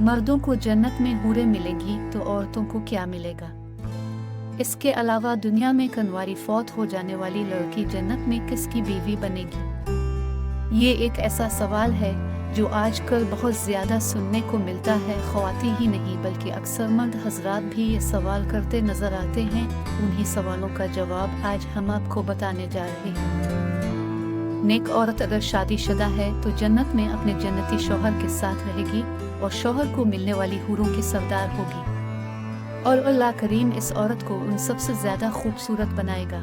मर्दों को जन्नत में हूरें मिलेंगी तो औरतों को क्या मिलेगा? इसके अलावा दुनिया में कन्वारी फौत हो जाने वाली लड़की जन्नत में किसकी बीवी बनेगी? ये एक ऐसा सवाल है जो आजकल बहुत ज़्यादा सुनने को मिलता है। ख्वातीन ही नहीं बल्कि अक्सर मर्द हजरात भी ये सवाल करते नज़र आते हैं। उन्हीं सवालों का जवाब आज हम आपको बताने जा रहे हैं। नेक औरत अगर शादीशुदा है तो जन्नत में अपने जन्नती शौहर के साथ रहेगी और शौहर को मिलने वाली हूरों की सरदार होगी, और अल्लाह करीम इस औरत को उन सबसे ज़्यादा खूबसूरत बनाएगा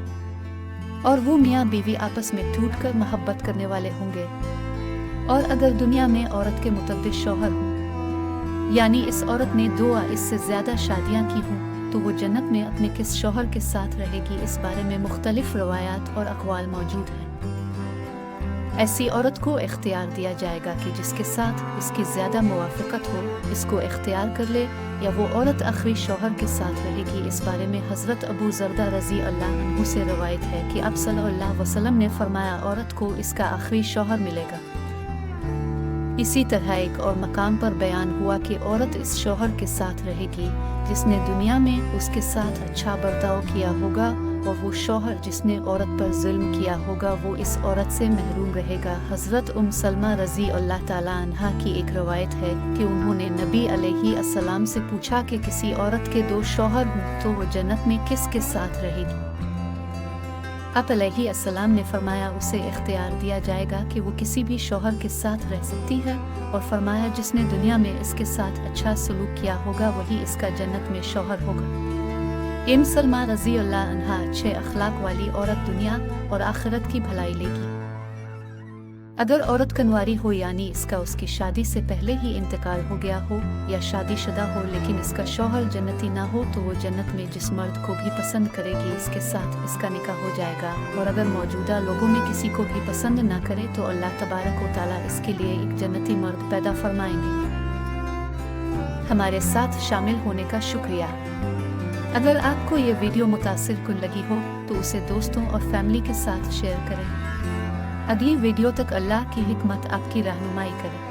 और वो मियाँ बीवी आपस में टूटकर मोहब्बत करने वाले होंगे। और अगर दुनिया में औरत के मुतअद्दिद शौहर हों, यानी इस औरत ने 2 या इससे ज़्यादा शादियाँ की हों, तो वो जन्नत में अपने किस शौहर के साथ रहेगी, इस बारे में मुख्तलिफ रवायात और अक़वाल मौजूद हैं। ऐसी औरत को इख्तियार दिया जाएगा कि जिसके साथ इसकी ज़्यादा मुवाफ़क़त हो, इसको इख्तियार कर ले, या वो औरत आखिरी शौहर के साथ रहेगी। इस बारे में हज़रत अबू ज़रदा रज़ी अल्लाह अन्हु से रवायत है कि आप सल्लल्लाहु अलैहि वसल्लम ने फरमाया, औरत को इसका आखिरी शौहर मिलेगा। इसी तरह एक और मकाम पर बयान हुआ कि औरत इस शौहर के साथ रहेगी जिसने दुनिया में उसके साथ अच्छा बर्ताव किया होगा, और वो शौहर जिसने औरत पर जुल्म किया होगा वो इस औरत से महरूम रहेगा। हज़रत सलमा रज़ी अल्लाह ताला अन्हा की एक रवायत है कि उन्होंने नबी अलैहिस्सलाम से पूछा कि किसी औरत के 2 शौहर हों तो वो जन्नत में किसके साथ रहेगी? आप अलैहिस्सलाम ने फरमाया, उसे इख्तियार दिया जाएगा कि वो किसी भी शौहर के साथ रह सकती है, और फरमाया जिसने दुनिया में इसके साथ अच्छा सलूक किया होगा वही इसका जन्नत में शौहर होगा। सलमा रज़ी अल्लाह अन्हा अच्छे अखलाक वाली औरत दुनिया और आखिरत की भलाई लेगी। अगर औरत कन्वारी हो, यानी इसका उसकी शादी से पहले ही इंतकाल हो गया हो, या शादीशुदा हो लेकिन इसका शौहर जन्नती ना हो, तो वो जन्नत में जिस मर्द को भी पसंद करेगी इसके साथ इसका निकाह हो जाएगा। और अगर मौजूदा लोगों में किसी को भी पसंद ना करे तो अल्लाह तबारक व तआला इसके लिए एक जन्नती मर्द पैदा फरमाएंगे। हमारे साथ शामिल होने का शुक्रिया। अगर आपको ये वीडियो मुतासिर कुन लगी हो तो उसे दोस्तों और फैमिली के साथ शेयर करें। अगली वीडियो तक अल्लाह की हिकमत आपकी रहनुमाई करे।